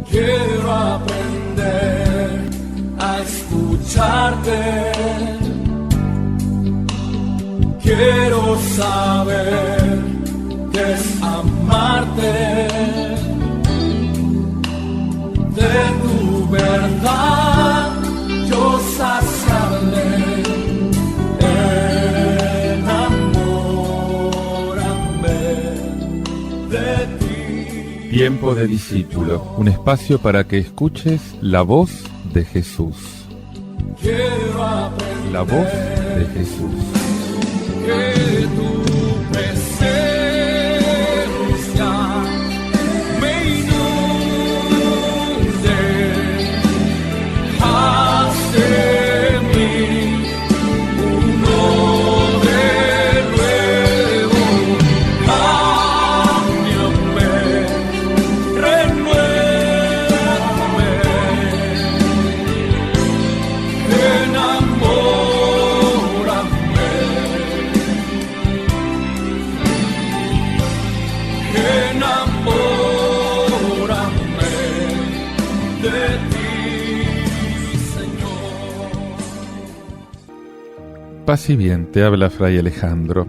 Quiero aprender a escucharte. Quiero saber qué es amarte. De tu verdad yo saciaré. Enamórame de ti. Tiempo de discípulo, un espacio para que escuches la voz de Jesús. Quiero aprender La voz de Jesús. que tu presencia me inunde. Haz de mí uno de nuevo. Cámbiame, renuévame. Enamórame de ti, Señor. Paz y bien, te habla Fray Alejandro.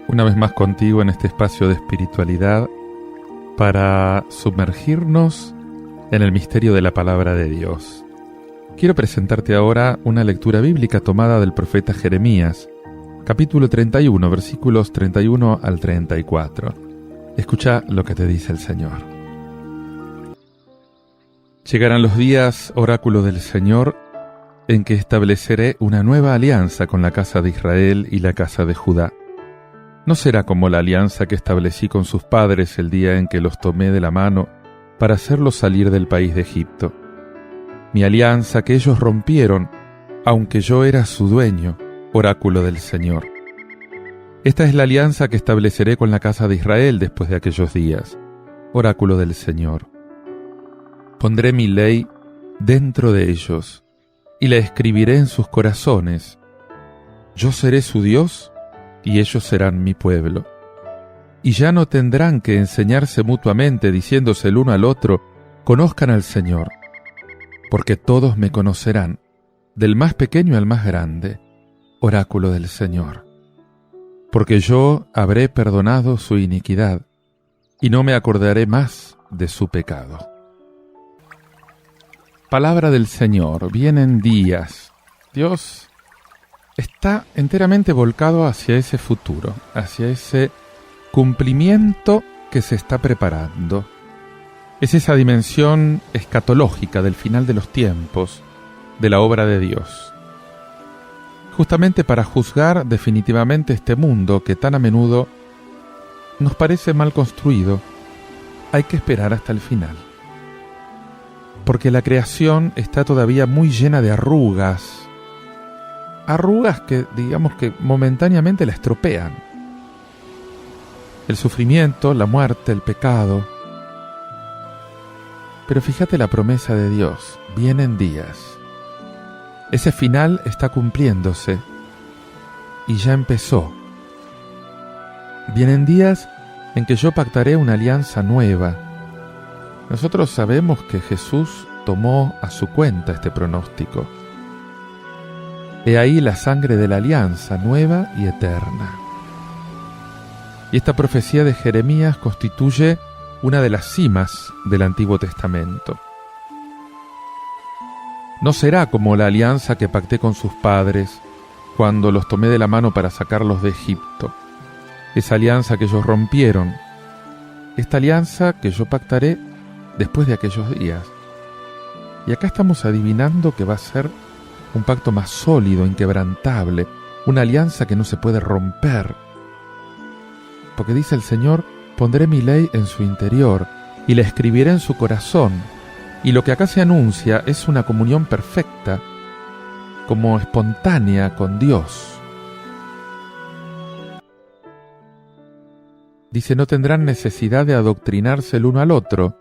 Una vez más contigo en este espacio de espiritualidad para sumergirnos en el misterio de la palabra de Dios. Quiero presentarte ahora una lectura bíblica tomada del profeta Jeremías, capítulo 31, versículos 31 al 34. Escucha lo que te dice el Señor. Llegarán los días, oráculo del Señor, en que estableceré una nueva alianza con la casa de Israel y la casa de Judá. No será como la alianza que establecí con sus padres el día en que los tomé de la mano para hacerlos salir del país de Egipto. Mi alianza que ellos rompieron, aunque yo era su dueño, oráculo del Señor. Esta es la alianza que estableceré con la casa de Israel después de aquellos días, oráculo del Señor. Pondré mi ley dentro de ellos y la escribiré en sus corazones. Yo seré su Dios y ellos serán mi pueblo. Y ya no tendrán que enseñarse mutuamente diciéndose el uno al otro, conozcan al Señor, porque todos me conocerán, del más pequeño al más grande, oráculo del Señor. Porque yo habré perdonado su iniquidad, y no me acordaré más de su pecado. Palabra del Señor, vienen días. Dios está enteramente volcado hacia ese futuro, hacia ese cumplimiento que se está preparando. Es esa dimensión escatológica del final de los tiempos, de la obra de Dios. Justamente para juzgar definitivamente este mundo que tan a menudo nos parece mal construido, hay que esperar hasta el final. Porque la creación está todavía muy llena de arrugas que, digamos que momentáneamente la estropean. El sufrimiento, la muerte, el pecado. Pero fíjate la promesa de Dios, vienen días. Ese final está cumpliéndose y ya empezó. Vienen días en que yo pactaré una alianza nueva. Nosotros sabemos que Jesús tomó a su cuenta este pronóstico. He ahí la sangre de la alianza nueva y eterna. Y esta profecía de Jeremías constituye una de las cimas del Antiguo Testamento. No será como la alianza que pacté con sus padres cuando los tomé de la mano para sacarlos de Egipto. Esa alianza que ellos rompieron. Esta alianza que yo pactaré después de aquellos días. Y acá estamos adivinando que va a ser un pacto más sólido, inquebrantable, una alianza que no se puede romper. Porque dice el Señor, pondré mi ley en su interior y la escribiré en su corazón. Y lo que acá se anuncia es una comunión perfecta, como espontánea con Dios. Dice, no tendrán necesidad de adoctrinarse el uno al otro,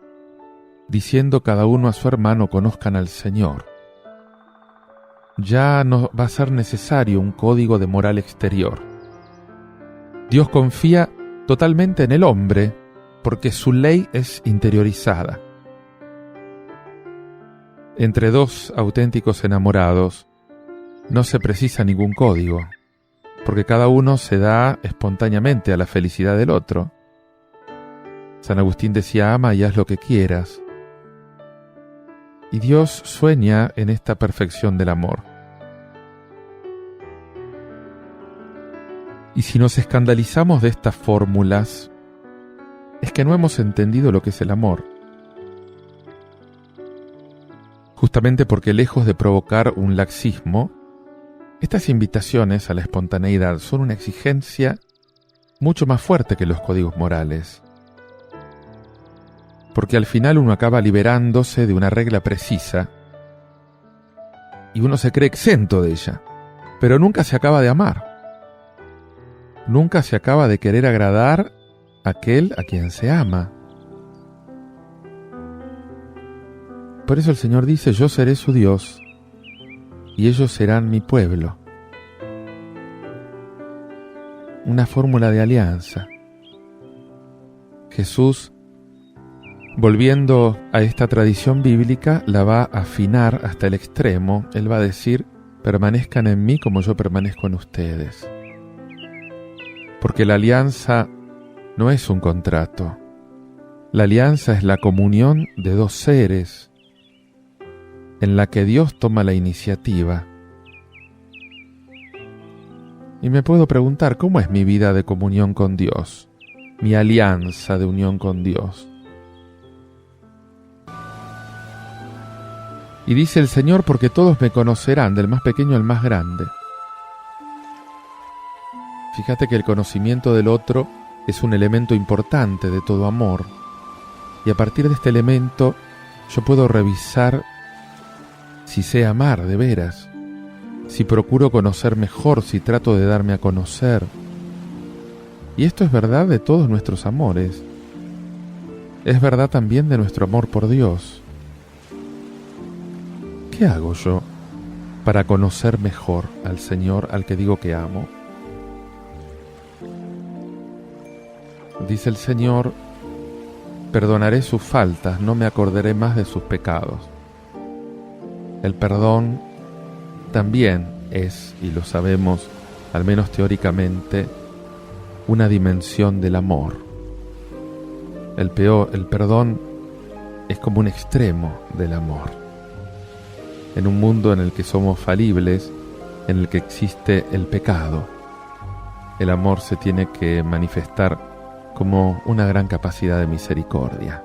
diciendo cada uno a su hermano, conozcan al Señor. Ya no va a ser necesario un código de moral exterior. Dios confía totalmente en el hombre, porque su ley es interiorizada. Entre dos auténticos enamorados no se precisa ningún código, porque cada uno se da espontáneamente a la felicidad del otro. San Agustín decía: ama y haz lo que quieras. Y Dios sueña en esta perfección del amor. Y si nos escandalizamos de estas fórmulas, es que no hemos entendido lo que es el amor. Justamente porque, lejos de provocar un laxismo, estas invitaciones a la espontaneidad son una exigencia mucho más fuerte que los códigos morales. Porque al final uno acaba liberándose de una regla precisa y uno se cree exento de ella, pero nunca se acaba de amar. Nunca se acaba de querer agradar a aquel a quien se ama. Por eso el Señor dice: yo seré su Dios y ellos serán mi pueblo. Una fórmula de alianza. Jesús, volviendo a esta tradición bíblica, la va a afinar hasta el extremo. Él va a decir: permanezcan en mí como yo permanezco en ustedes. Porque la alianza no es un contrato. La alianza es la comunión de dos seres, en la que Dios toma la iniciativa. Y me puedo preguntar: ¿cómo es mi vida de comunión con Dios? Mi alianza de unión con Dios. Y dice el Señor: porque todos me conocerán, del más pequeño al más grande. Fíjate que el conocimiento del otro es un elemento importante de todo amor. Y a partir de este elemento yo puedo revisar si sé amar de veras, si procuro conocer mejor, si trato de darme a conocer. Y esto es verdad de todos nuestros amores. Es verdad también de nuestro amor por Dios. ¿Qué hago yo para conocer mejor al Señor al que digo que amo? Dice el Señor: perdonaré sus faltas, no me acordaré más de sus pecados. El perdón también es, y lo sabemos, al menos teóricamente, una dimensión del amor. El perdón es como un extremo del amor. En un mundo en el que somos falibles, en el que existe el pecado, el amor se tiene que manifestar como una gran capacidad de misericordia.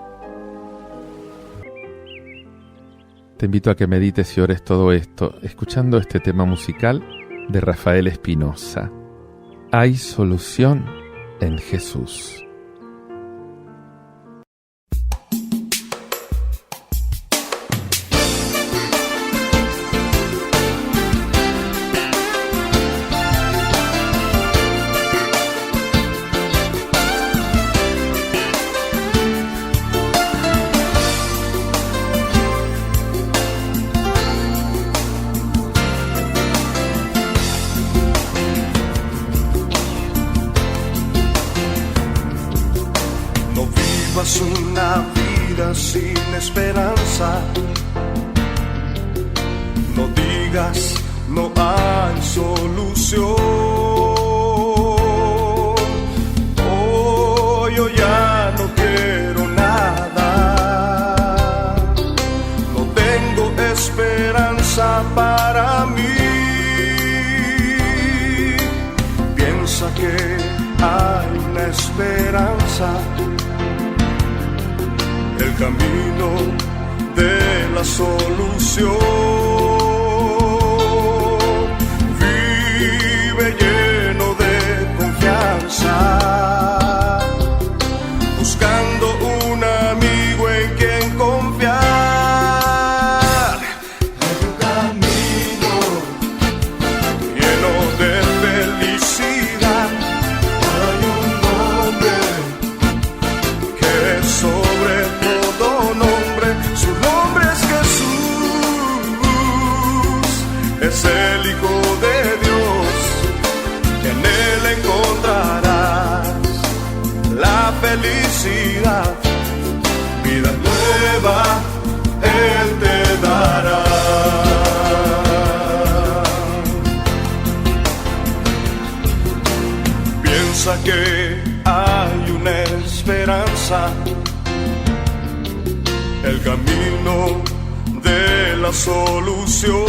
Te invito a que medites y ores todo esto, escuchando este tema musical de Rafael Espinosa. Hay solución en Jesús. Una vida sin esperanza. No digas no hay solución. Oh, yo ya no quiero nada. No tengo esperanza para mí. Piensa que hay una esperanza. El camino de la solución. Vive lleno de confianza, buscando un amigo en quien confiar. Hay un camino lleno de felicidad. Hay un nombre que es sobre es el Hijo de Dios, en Él encontrarás la felicidad, vida nueva Él te dará. piensa que hay una esperanza, el camino de la solución.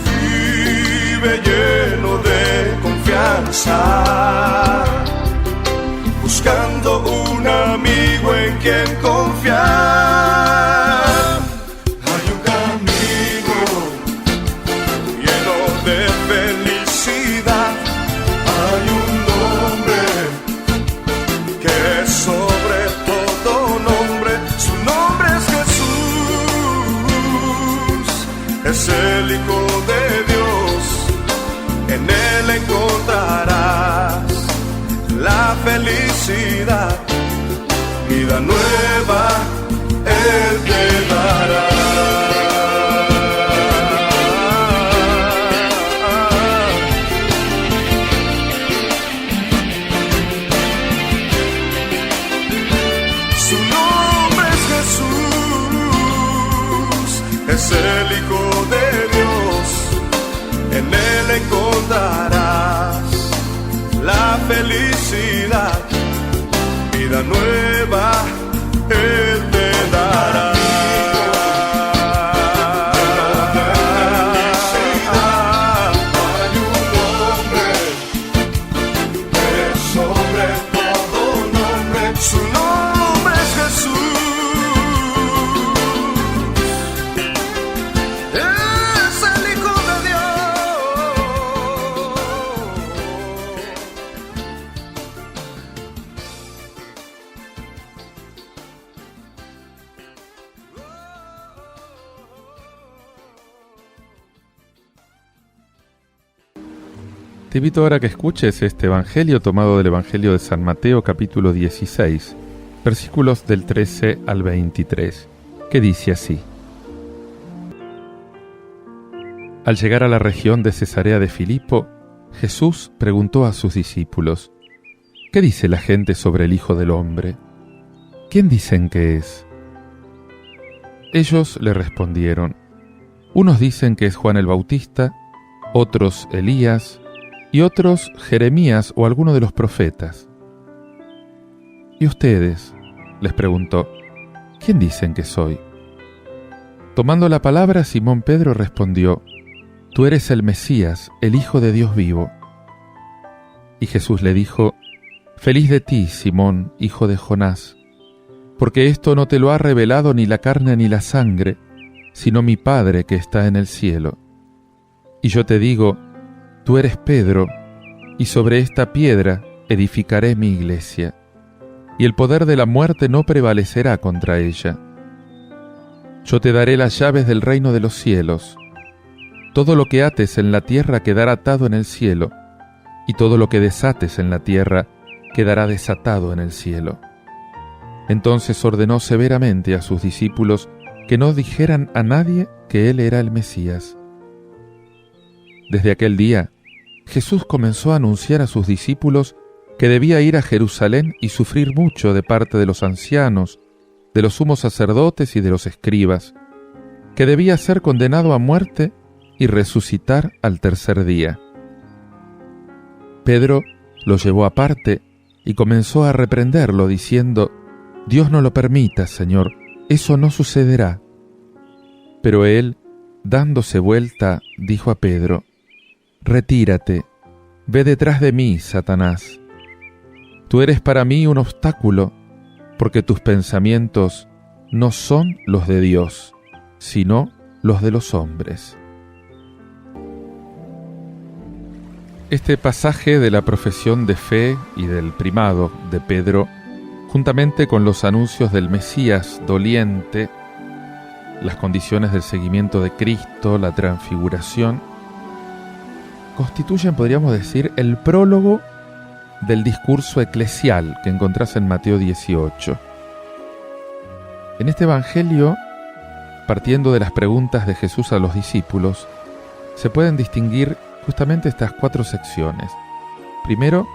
Vive lleno de confianza, buscando un amigo en quien confiar. Hay un camino lleno de felicidad, hay un nombre que es sobre todo nombre, su nombre es Jesús, es el Hijo de Dios, en él encontrarás la felicidad, vida nueva él te dará. Su nombre es Jesús, es el Hijo de Dios, en él encontrarás la felicidad, vida nueva él te dará. Hay un nombre que es sobre todo nombre, su nombre es Jesús, es el Hijo de Dios. Te invito ahora a que escuches este evangelio tomado del Evangelio de San Mateo, capítulo 16, versículos del 13 al 23, que dice así. Al llegar a la región de Cesarea de Filipo, Jesús preguntó a sus discípulos: ¿Qué dice la gente sobre el Hijo del Hombre? ¿Quién dicen que es? Ellos le respondieron: unos dicen que es Juan el Bautista, otros Elías, y otros Jeremías o alguno de los profetas. ¿Y ustedes?, les preguntó, ¿quién dicen que soy? Tomando la palabra, Simón Pedro respondió: Tú eres el Mesías, el Hijo de Dios vivo. Y Jesús le dijo: Feliz de ti, Simón, hijo de Jonás, porque esto no te lo ha revelado ni la carne ni la sangre, sino mi Padre que está en el cielo. Y yo te digo, tú eres Pedro, y sobre esta piedra edificaré mi iglesia, y el poder de la muerte no prevalecerá contra ella. Yo te daré las llaves del reino de los cielos. Todo lo que ates en la tierra quedará atado en el cielo, y todo lo que desates en la tierra quedará desatado en el cielo. Entonces ordenó severamente a sus discípulos que no dijeran a nadie que él era el Mesías. Desde aquel día, Jesús comenzó a anunciar a sus discípulos que debía ir a Jerusalén y sufrir mucho de parte de los ancianos, de los sumos sacerdotes y de los escribas, que debía ser condenado a muerte y resucitar al tercer día. Pedro lo llevó aparte y comenzó a reprenderlo, diciendo: Dios no lo permita, Señor, eso no sucederá. Pero él, dándose vuelta, dijo a Pedro: Retírate, ve detrás de mí, Satanás. Tú eres para mí un obstáculo, porque tus pensamientos no son los de Dios, sino los de los hombres. Este pasaje de la profesión de fe y del primado de Pedro, juntamente con los anuncios del Mesías doliente, las condiciones del seguimiento de Cristo, la transfiguración, constituyen, podríamos decir, el prólogo del discurso eclesial que encontrás en Mateo 18. En este evangelio, partiendo de las preguntas de Jesús a los discípulos, se pueden distinguir justamente estas 4 secciones. Primero,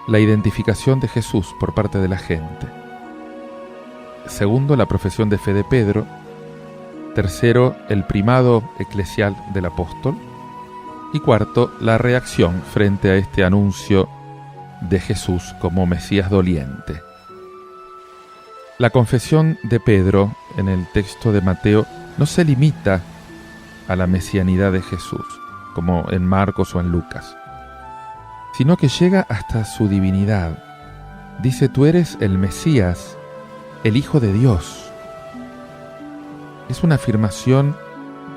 la identificación de Jesús por parte de la gente. Segundo, la profesión de fe de Pedro. Tercero, el primado eclesial del apóstol. Y cuarto, la reacción frente a este anuncio de Jesús como Mesías doliente. La confesión de Pedro en el texto de Mateo no se limita a la mesianidad de Jesús, como en Marcos o en Lucas, sino que llega hasta su divinidad. Dice: tú eres el Mesías, el Hijo de Dios. Es una afirmación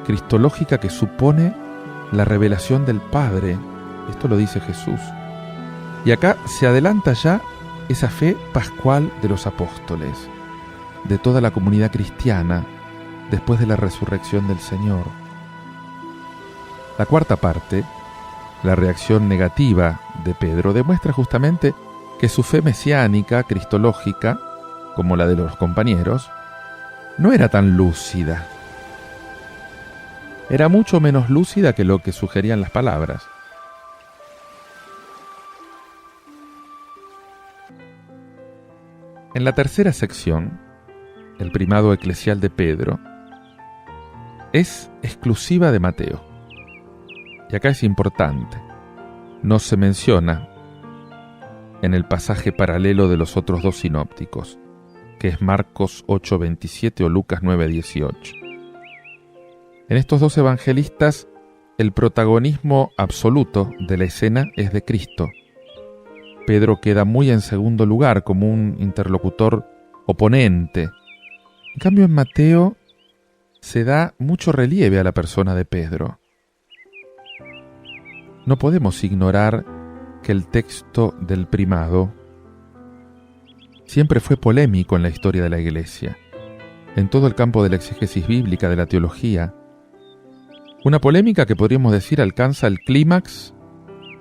cristológica que supone la revelación del Padre. Esto lo dice Jesús. Y acá se adelanta ya esa fe pascual de los apóstoles, de toda la comunidad cristiana, después de la resurrección del Señor. La cuarta parte, la reacción negativa de Pedro, demuestra justamente que su fe mesiánica, cristológica, como la de los compañeros, no era tan lúcida. Era mucho menos lúcida que lo que sugerían las palabras. En la tercera sección, el primado eclesial de Pedro es exclusiva de Mateo. Y acá es importante, no se menciona en el pasaje paralelo de los otros dos sinópticos, que es Marcos 8:27 o Lucas 9:18. En estos dos evangelistas, el protagonismo absoluto de la escena es de Cristo. Pedro queda muy en segundo lugar como un interlocutor oponente. En cambio, en Mateo se da mucho relieve a la persona de Pedro. No podemos ignorar que el texto del primado siempre fue polémico en la historia de la Iglesia, en todo el campo de la exégesis bíblica, de la teología. Una polémica que podríamos decir alcanza el clímax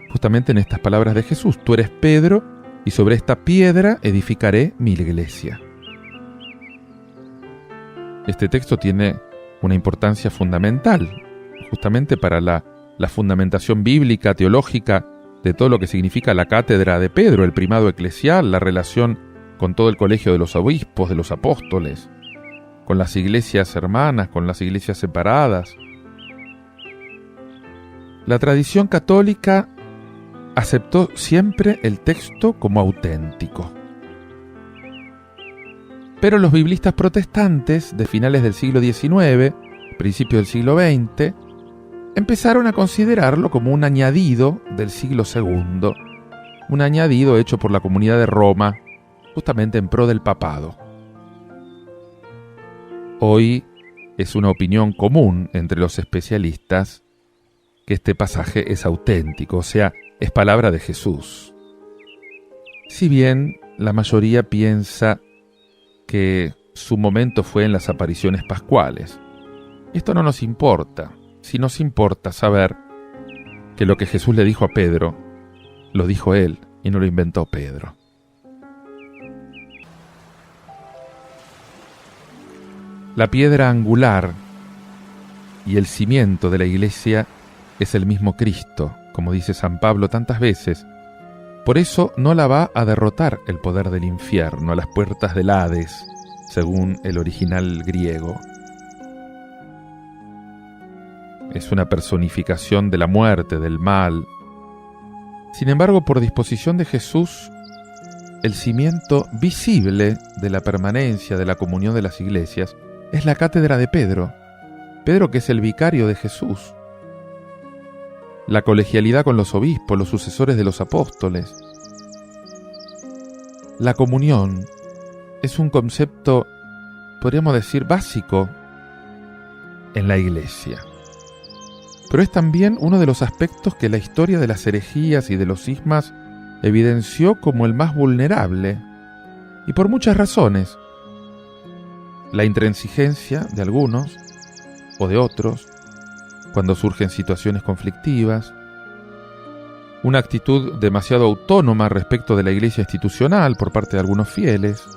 justamente en estas palabras de Jesús: tú eres Pedro, y sobre esta piedra edificaré mi iglesia. Este texto tiene una importancia fundamental, justamente para la fundamentación bíblica, teológica, de todo lo que significa la cátedra de Pedro, el primado eclesial, la relación con todo el colegio de los obispos, de los apóstoles, con las iglesias hermanas, con las iglesias separadas. La tradición católica aceptó siempre el texto como auténtico. Pero los biblistas protestantes de finales del siglo XIX, principios del siglo XX, empezaron a considerarlo como un añadido del siglo II, un añadido hecho por la Comunidad de Roma, justamente en pro del papado. Hoy es una opinión común entre los especialistas que este pasaje es auténtico, o sea, es palabra de Jesús. Si bien la mayoría piensa que su momento fue en las apariciones pascuales, esto no nos importa. Sí nos importa saber que lo que Jesús le dijo a Pedro, lo dijo él y no lo inventó Pedro. La piedra angular y el cimiento de la iglesia es el mismo Cristo, como dice San Pablo tantas veces. Por eso no la va a derrotar el poder del infierno, a las puertas del Hades, según el original griego. Es una personificación de la muerte, del mal. Sin embargo, por disposición de Jesús, el cimiento visible de la permanencia de la comunión de las iglesias es la cátedra de Pedro. Pedro, que es el vicario de Jesús. La colegialidad con los obispos, los sucesores de los apóstoles. La comunión es un concepto, podríamos decir, básico en la iglesia. Pero es también uno de los aspectos que la historia de las herejías y de los cismas evidenció como el más vulnerable, y por muchas razones. La intransigencia de algunos o de otros, cuando surgen situaciones conflictivas, una actitud demasiado autónoma respecto de la iglesia institucional por parte de algunos fieles,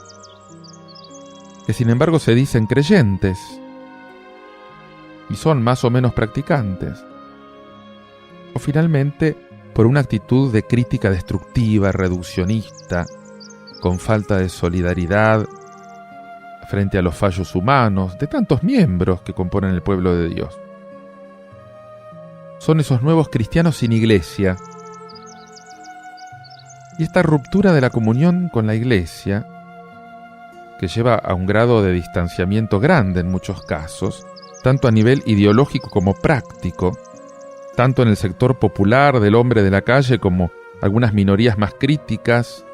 que sin embargo se dicen creyentes, y son más o menos practicantes, o finalmente por una actitud de crítica destructiva, reduccionista, con falta de solidaridad frente a los fallos humanos de tantos miembros que componen el pueblo de Dios. son esos nuevos cristianos sin iglesia. Y esta ruptura de la comunión con la iglesia, que lleva a un grado de distanciamiento grande en muchos casos, tanto a nivel ideológico como práctico, tanto en el sector popular del hombre de la calle como algunas minorías más críticas,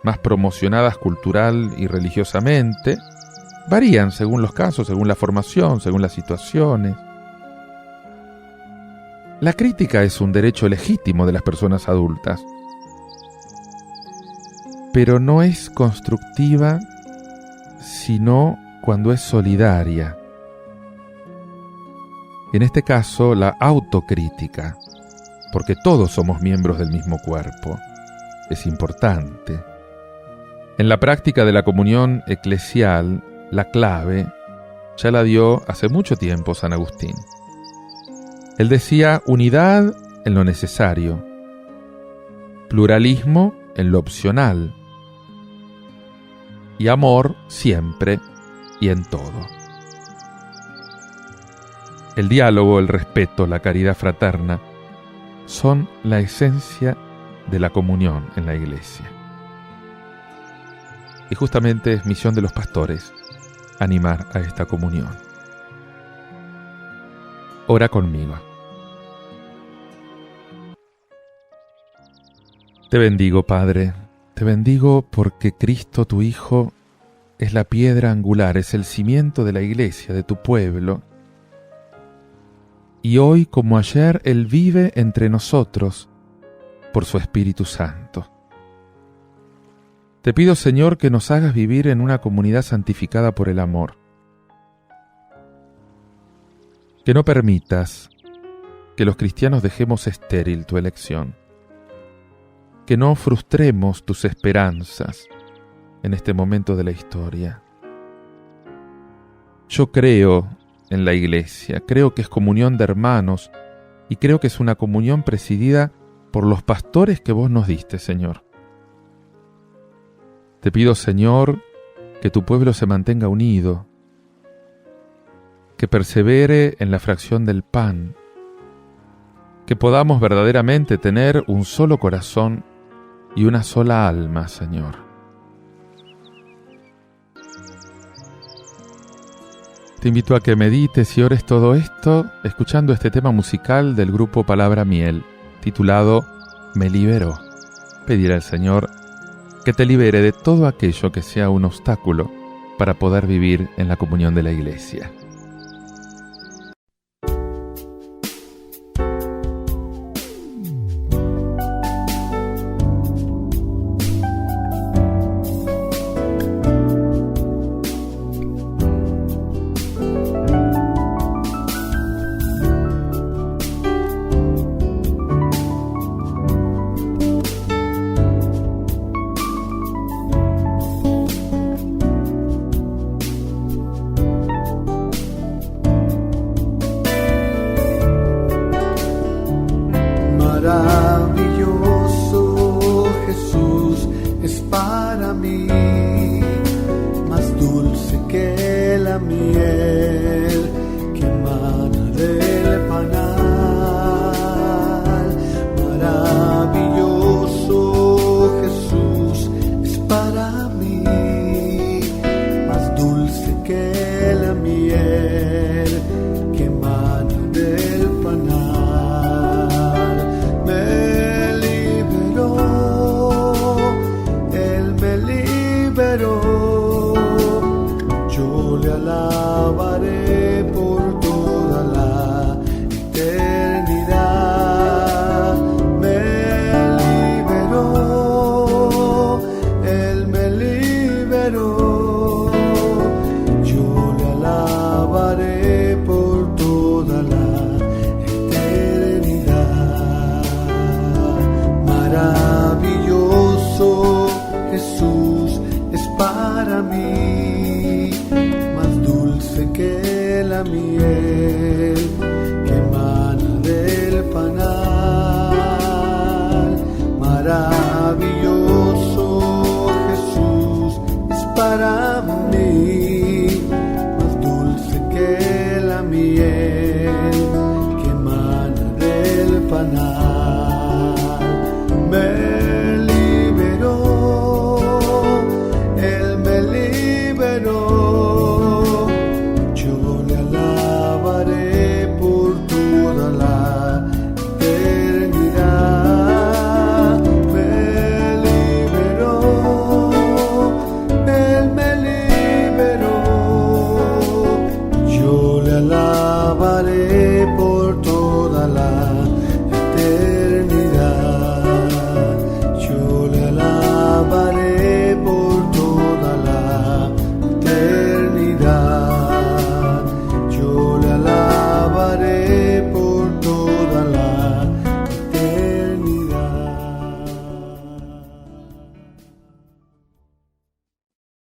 más promocionadas cultural y religiosamente, varían según los casos, según la formación, según las situaciones. La crítica es un derecho legítimo de las personas adultas, pero no es constructiva sino cuando es solidaria. En este caso, la autocrítica, porque todos somos miembros del mismo cuerpo, es importante. En la práctica de la comunión eclesial, la clave ya la dio hace mucho tiempo San Agustín. Él decía unidad en lo necesario, pluralismo en lo opcional, y amor siempre y en todo. El diálogo, el respeto, la caridad fraterna son la esencia de la comunión en la iglesia. Y justamente es misión de los pastores animar a esta comunión. Ora conmigo. Te bendigo, Padre. Te bendigo porque Cristo, tu Hijo, es la piedra angular, es el cimiento de la iglesia, de tu pueblo. Y hoy, como ayer, Él vive entre nosotros por su Espíritu Santo. Te pido, Señor, que nos hagas vivir en una comunidad santificada por el amor. Que no permitas que los cristianos dejemos estéril tu elección. Que no frustremos tus esperanzas en este momento de la historia. Yo creo en la iglesia, creo que es comunión de hermanos y creo que es una comunión presidida por los pastores que vos nos diste, Señor. Te pido, Señor, que tu pueblo se mantenga unido, que persevere en la fracción del pan, que podamos verdaderamente tener un solo corazón y una sola alma, Señor. Te invito a que medites y ores todo esto escuchando este tema musical del grupo Palabra Miel, titulado Me liberó. Pedir al Señor que te libere de todo aquello que sea un obstáculo para poder vivir en la comunión de la iglesia. Maravilloso Jesús es para mí, más dulce que la miel que emana del panal. Maravilloso Jesús es para mí, más dulce que la miel que emana del panal. Yo le alabaré por toda la eternidad. Me liberó, Él me liberó. Yo le alabaré por toda la eternidad. Maravilloso Jesús es para mí, más dulce que la miel que emana del panal. Maravilloso Jesús es para mí,